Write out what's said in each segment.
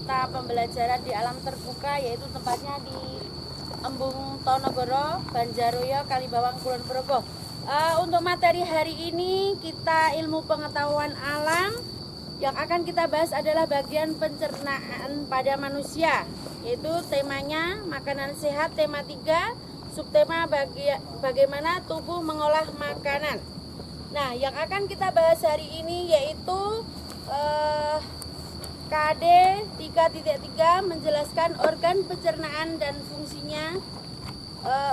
kita pembelajaran di alam terbuka, yaitu tempatnya di Embung Tonogoro, Banjaroyo, Kalibawang, Kulon Progo. Untuk materi hari ini kita ilmu pengetahuan alam. Yang akan kita bahas adalah bagian pencernaan pada manusia, yaitu temanya makanan sehat, tema 3, subtema bagaimana tubuh mengolah makanan. Nah, yang akan kita bahas hari ini yaitu KD 3.3 menjelaskan organ pencernaan dan fungsinya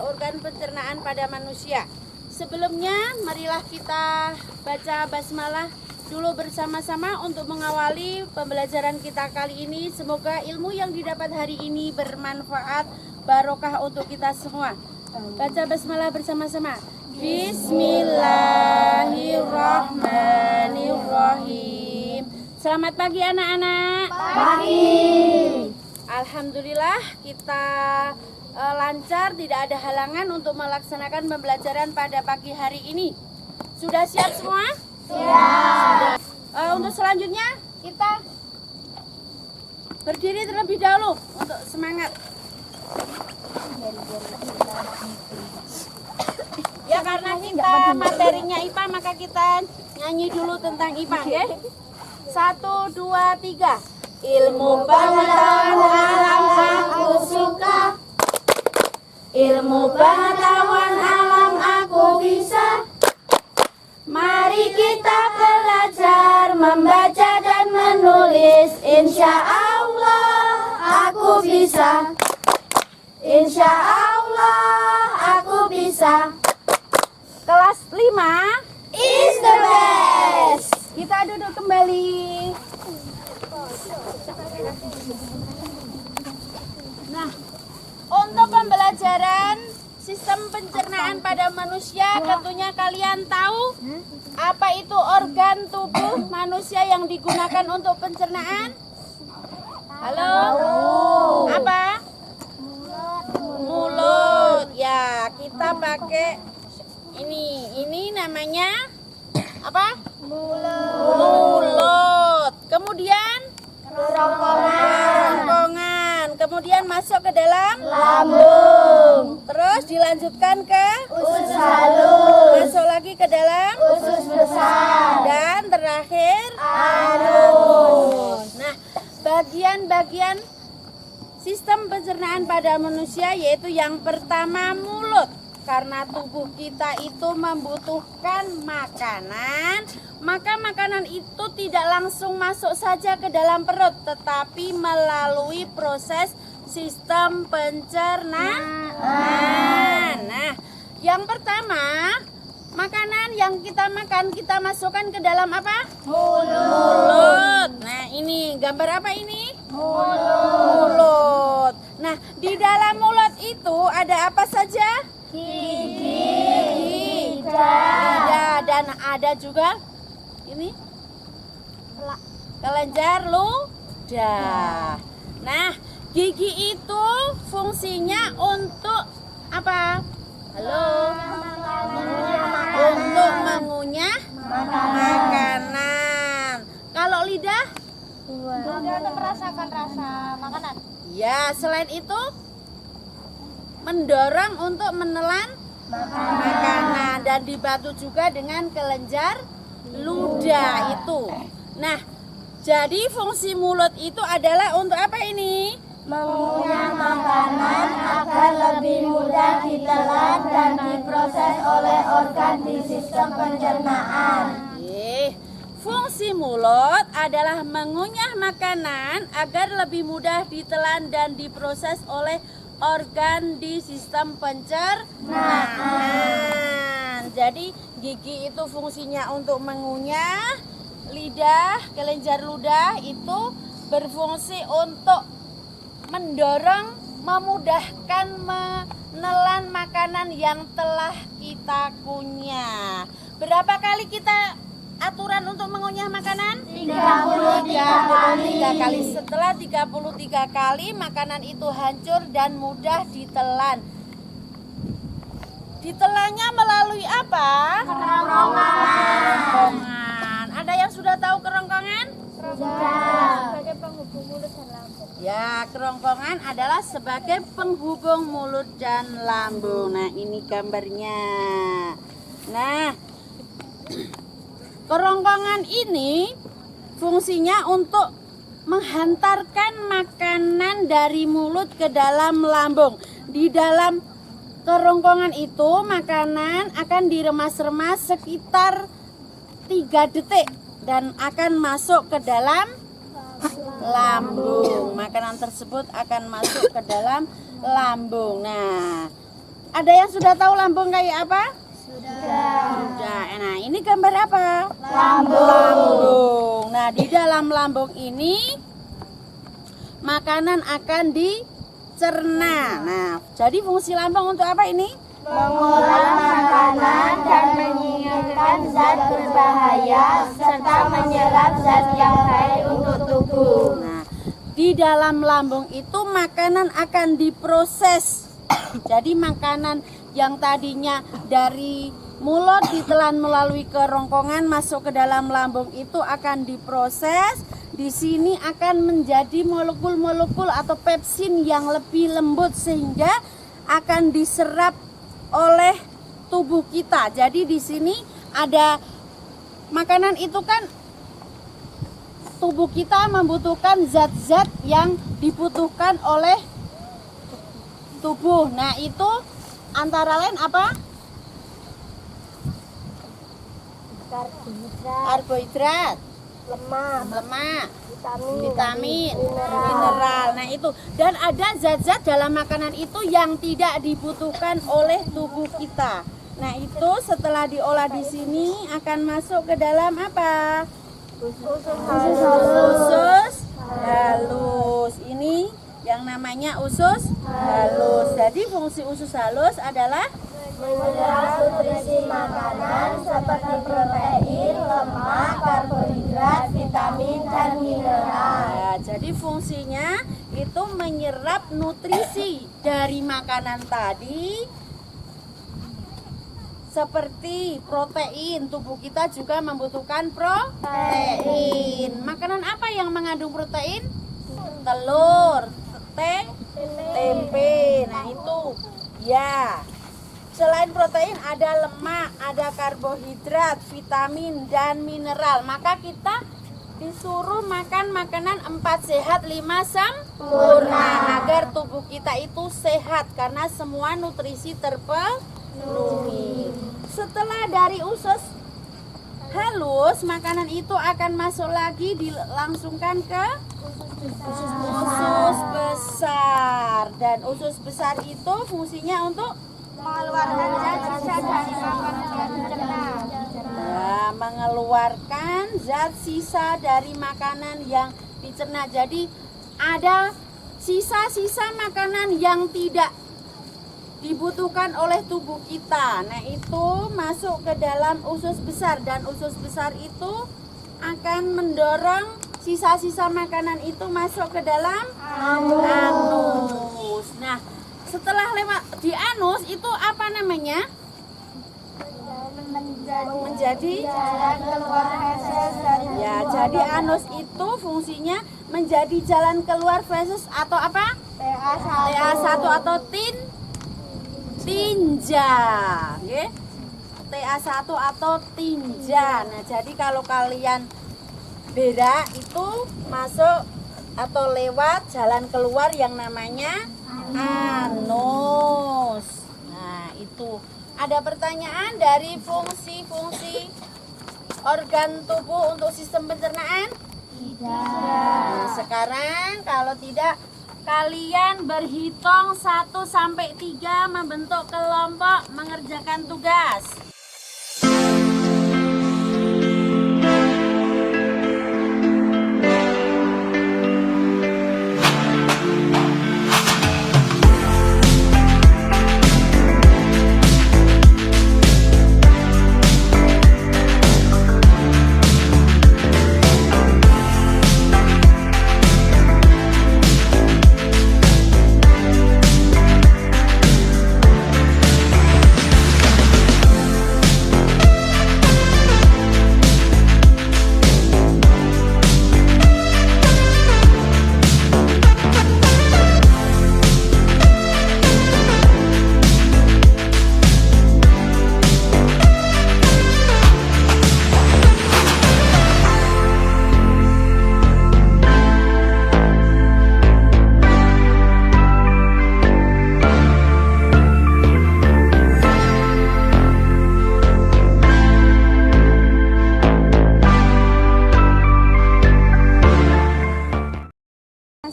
organ pencernaan pada manusia. Sebelumnya, marilah kita baca basmalah dulu bersama-sama untuk mengawali pembelajaran kita kali ini. Semoga ilmu yang didapat hari ini bermanfaat, barokah untuk kita semua. Baca basmalah bersama-sama. Bismillahirrahmanirrahim. Selamat pagi anak-anak. Pagi. Alhamdulillah kita lancar, tidak ada halangan untuk melaksanakan pembelajaran pada pagi hari ini. Sudah siap semua? Siap. Untuk selanjutnya kita berdiri terlebih dahulu untuk semangat. Ya, karena kita materinya IPA maka kita nyanyi dulu tentang IPA, ya. 1, 2, 3. Ilmu pengetahuan alam aku suka. Ilmu pengetahuan alam aku bisa. Mari kita belajar membaca dan menulis. Insya Allah aku bisa. Insya Allah aku bisa. Kelas 5 Is the best. kita duduk kembali. Nah, untuk pembelajaran sistem pencernaan pada manusia, tentunya kalian tahu apa itu organ tubuh manusia yang digunakan untuk pencernaan? Halo? Apa? Mulut. Ya, kita pakai ini namanya apa? Mulut. Kemudian kerongkongan. Kemudian masuk ke dalam Lambung. terus dilanjutkan ke Usus halus. masuk lagi ke dalam Usus besar. dan terakhir Anus. Nah, bagian-bagian sistem pencernaan pada manusia yaitu yang pertama mulut. Karena tubuh kita itu membutuhkan makanan, maka makanan itu tidak langsung masuk saja ke dalam perut, tetapi melalui proses sistem pencernaan. Nah, yang pertama, makanan yang kita makan, kita masukkan ke dalam apa? Mulut. Nah, ini gambar apa ini? Mulut. Nah, di dalam mulut itu ada apa saja? Gigi. Lidah, dan ada juga ini kelenjar ludah. Nah, gigi itu fungsinya untuk apa? Halo? Untuk mengunyah makanan. Kalau lidah? Untuk merasakan rasa makanan. Ya, selain itu mendorong untuk menelan makanan dan dibantu juga dengan kelenjar ludah itu. Nah, jadi fungsi mulut itu adalah untuk apa ini? Mengunyah makanan agar lebih mudah ditelan dan diproses oleh organ di sistem pencernaan. Fungsi mulut adalah mengunyah makanan agar lebih mudah ditelan dan diproses oleh organ di sistem pencernaan. Jadi gigi itu fungsinya untuk mengunyah, lidah, kelenjar ludah itu berfungsi untuk mendorong, memudahkan menelan makanan yang telah kita kunyah. Berapa kali kita aturan untuk mengunyah makanan? 33 kali. Setelah 33 kali makanan itu hancur dan mudah ditelan. Ditelannya melalui apa? Kerongkongan. Ada yang sudah tahu kerongkongan? Sudah. Sebagai penghubung mulut dan lambung. Ya, kerongkongan adalah sebagai penghubung mulut dan lambung. Nah, ini gambarnya. Nah, kerongkongan ini fungsinya untuk menghantarkan makanan dari mulut ke dalam lambung. Di dalam kerongkongan itu makanan akan diremas-remas sekitar 3 detik dan akan masuk ke dalam lambung. Makanan tersebut akan masuk ke dalam lambung. Nah, ada yang sudah tahu lambung kayak apa? Sudah. Nah, ini gambar apa? Lambung. Nah, di dalam lambung ini makanan akan dicerna. Nah, jadi fungsi lambung untuk apa ini? Mengolah makanan dan menyingkirkan zat berbahaya serta menyerap zat yang baik untuk tubuh. Nah, di dalam lambung itu makanan akan diproses. Jadi makanan yang tadinya dari mulut ditelan melalui kerongkongan masuk ke dalam lambung itu akan diproses. Di sini akan menjadi molekul-molekul atau pepsin yang lebih lembut sehingga akan diserap oleh tubuh kita. Jadi di sini ada makanan itu kan tubuh kita membutuhkan zat-zat yang dibutuhkan oleh tubuh. Nah, itu antara lain apa? Karbohidrat, lemak, vitamin, mineral. Nah, itu. Dan ada zat-zat dalam makanan itu yang tidak dibutuhkan oleh tubuh kita. Nah, itu setelah diolah di sini akan masuk ke dalam apa? Usus halus. Ini yang namanya usus halus. Jadi fungsi usus halus adalah Menyerap nutrisi makanan seperti protein, lemak, karbohidrat, vitamin, dan mineral. ya, jadi fungsinya itu menyerap nutrisi dari makanan tadi seperti protein. Tubuh kita juga membutuhkan protein. Makanan apa yang mengandung protein? Telur, tempe. Nah, itu ya. Selain protein ada lemak, ada karbohidrat, vitamin, dan mineral. Maka kita disuruh makan makanan 4 sehat 5 sempurna agar tubuh kita itu sehat karena semua nutrisi terpenuhi. Setelah dari usus halus, makanan itu akan masuk lagi dilangsungkan ke usus besar. Dan usus besar itu fungsinya untuk Mengeluarkan zat sisa dari makanan yang dicerna. Nah, mengeluarkan zat sisa dari makanan yang dicerna. Jadi ada sisa-sisa makanan yang tidak dibutuhkan oleh tubuh kita. Nah, itu masuk ke dalam usus besar dan usus besar itu akan mendorong sisa-sisa makanan itu masuk ke dalam anus. Nah, setelah lewat di anus itu apa namanya? Menjadi jalan keluar feses dari ya, jadi anus itu fungsinya menjadi jalan keluar feses atau apa? TA1 atau tinja. Nggih. TA1 atau tinja. Nah, jadi kalau kalian berak itu masuk atau lewat jalan keluar yang namanya anus. Nah, itu. Ada pertanyaan dari fungsi-fungsi organ tubuh untuk sistem pencernaan? Nah, sekarang kalau tidak kalian berhitung 1 sampai 3 membentuk kelompok mengerjakan tugas.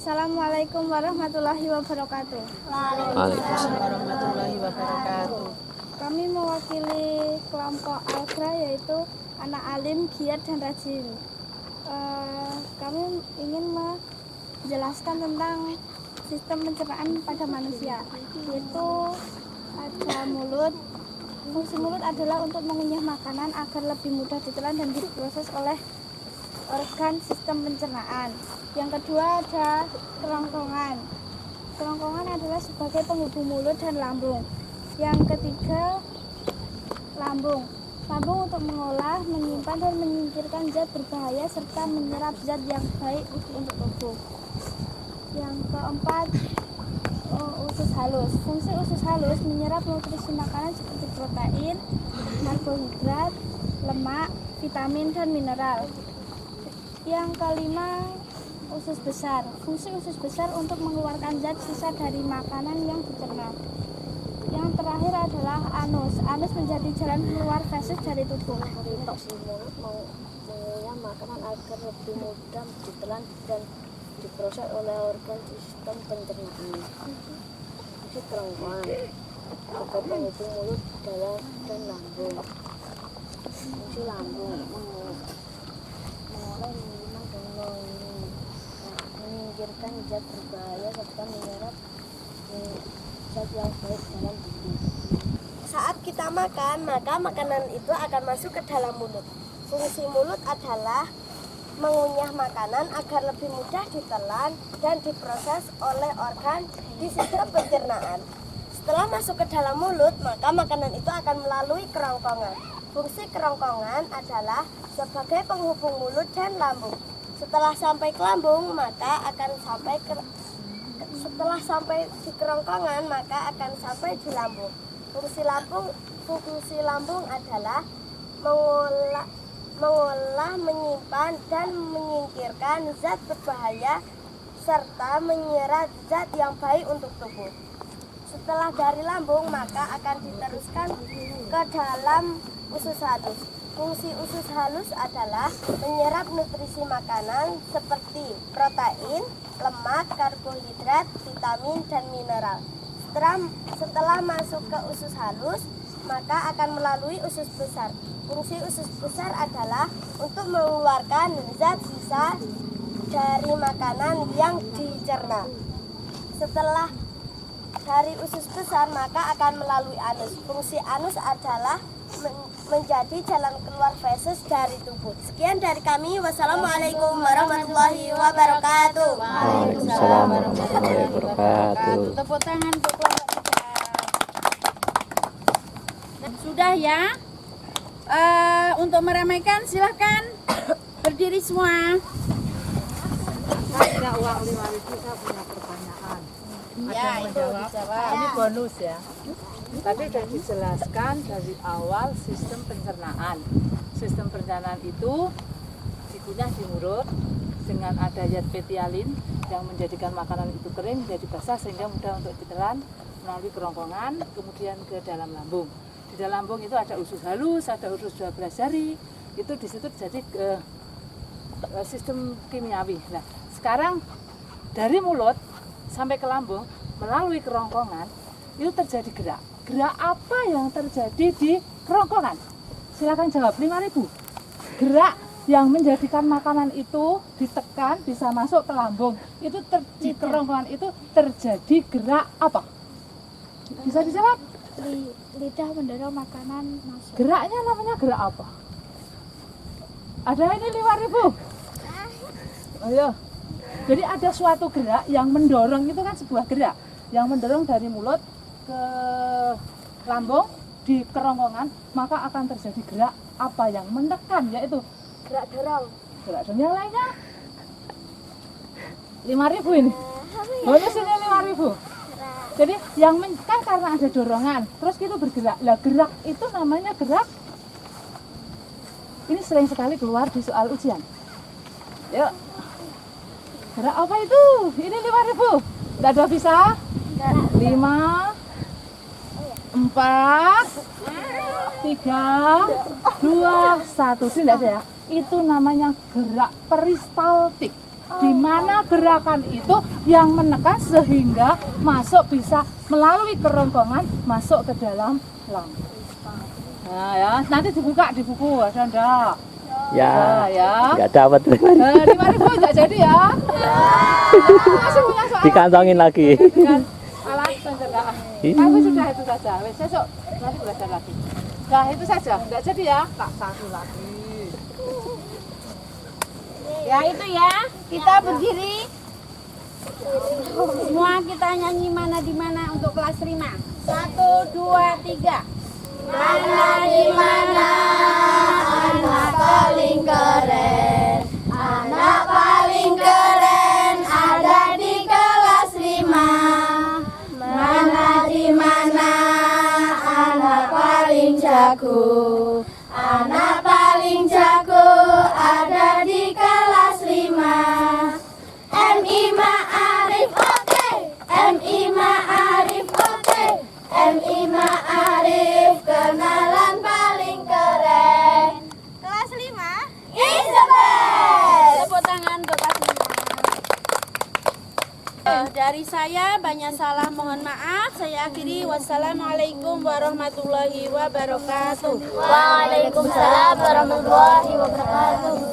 Assalamualaikum warahmatullahi wabarakatuh. Waalaikumsalam warahmatullahi wabarakatuh. Kami mewakili kelompok Algra, yaitu anak alim, giat, dan rajin. Kami ingin menjelaskan tentang sistem pencernaan pada manusia, yaitu ada mulut. Fungsi mulut adalah untuk mengunyah makanan agar lebih mudah ditelan dan diproses oleh organ sistem pencernaan. Yang kedua ada kerongkongan. Kerongkongan adalah sebagai penghubung mulut dan lambung. Yang ketiga, lambung. Lambung untuk mengolah, menyimpan, dan menyingkirkan zat berbahaya serta menyerap zat yang baik untuk tubuh. Yang keempat, usus halus. Fungsi usus halus menyerap nutrisi makanan seperti protein, karbohidrat, lemak, vitamin, dan mineral. Yang kelima, usus besar. Fungsi usus besar untuk mengeluarkan zat sisa dari makanan yang dicerna. Yang terakhir adalah anus. Anus menjadi jalan keluar feses dari tubuh. Si mulut mau mengunyah makanan agar lebih mudah ditelan dan diproses oleh organ sistem pencernaan. Fungsi kerongkongan sebagai penghubung mulut, dada, dan lambung. Fungsi lambung mengolah, menyimpan, dan menyingkirkan zat berbahaya serta menyerap zat yang baik dalam tubuh. Saat kita makan, maka makanan itu akan masuk ke dalam mulut. Fungsi mulut adalah mengunyah makanan agar lebih mudah ditelan dan diproses oleh organ di sistem pencernaan. Setelah masuk ke dalam mulut, maka makanan itu akan melalui kerongkongan. Fungsi kerongkongan adalah sebagai penghubung mulut dan lambung. Setelah sampai ke lambung, maka akan sampai di kerongkongan, maka akan sampai di lambung. Fungsi lambung adalah mengolah, menyimpan, dan menyingkirkan zat berbahaya serta menyerap zat yang baik untuk tubuh. Setelah dari lambung, maka akan diteruskan ke dalam usus halus. Fungsi usus halus adalah menyerap nutrisi makanan seperti protein, lemak, karbohidrat, vitamin, dan mineral. Setelah masuk ke usus halus, maka akan melalui usus besar. Fungsi usus besar adalah untuk mengeluarkan zat sisa dari makanan yang dicerna. Setelah dari usus besar, maka akan melalui anus. Fungsi anus adalah menjadi jalan keluar feses dari tubuh. Sekian dari kami. Wassalamualaikum warahmatullahi wabarakatuh. Waalaikumsalam warahmatullahi wabarakatuh. Tepuk tangan untuk kelompok kita. Sudah ya. Untuk meramaikan silahkan berdiri semua. Ada uang 5.000, saya punya pertanyaan. Ya, itu dijawab. Ini bonus ya. Tadi sudah dijelaskan dari awal sistem pencernaan. Sistem pencernaan itu dikunyah di mulut dengan ada zat petialin yang menjadikan makanan itu kering menjadi basah sehingga mudah untuk ditelan melalui kerongkongan, kemudian ke dalam lambung. Di dalam lambung itu ada usus halus, ada usus 12 jari. Itu di situ jadi sistem kimiawi. Nah, sekarang dari mulut sampai ke lambung melalui kerongkongan itu terjadi gerak. Gerak apa yang terjadi di kerongkongan? Silakan jawab. 5.000. Gerak yang menjadikan makanan itu ditekan bisa masuk ke lambung. Itu di kerongkongan itu terjadi gerak apa? Bisa dijawab? Lidah mendorong makanan masuk. Geraknya namanya gerak apa? Ada ini 5.000. Ayo. Jadi ada suatu gerak yang mendorong, itu kan sebuah gerak yang mendorong dari mulut ke lambung di kerongkongan, maka akan terjadi gerak apa yang menekan, yaitu Gerak dorong. gerak dorong. Yang lainnya 5.000 ini. Bonus ini 5.000. Jadi yang kan karena ada dorongan, terus itu bergerak. Lah gerak itu namanya gerak. Ini sering sekali keluar di soal ujian. Yuk. Gerak apa itu? Ini 5.000. Tidak ada bisa? 5, 4, 3, 2, 1. Tidak ada ya? Itu namanya gerak peristaltik. di mana gerakan itu yang menekan sehingga bisa melalui kerongkongan masuk ke dalam lambung. Nah ya, nanti dibuka di buku, ada enggak? Ya, ya. nggak dapat. 5.000 nggak jadi ya? Masih punya soal. Dikantongin lagi. Dengan alat pencernaan. Tapi sudah itu saja. Wes besok nanti belajar lagi. Nah itu saja, nggak jadi ya? Tak satu lagi. Ya itu ya, kita berdiri. Semua kita nyanyi mana di mana untuk kelas 5. 1, 2, 3. Mana di mana anak paling keren. Anak paling keren ada di kelas 5. Mana di mana anak paling jago. Anak paling jago ada di kelas 5. MI Ma'arif oke, MI Ma'arif oke, MI Ma'arif kenalan paling keren. Kelas 5 is the best. Tepuk tangan untuk kelas 5. Dari saya banyak salah, mohon maaf. Saya akhiri. Wassalamualaikum warahmatullahi wabarakatuh. Waalaikumsalam warahmatullahi wabarakatuh.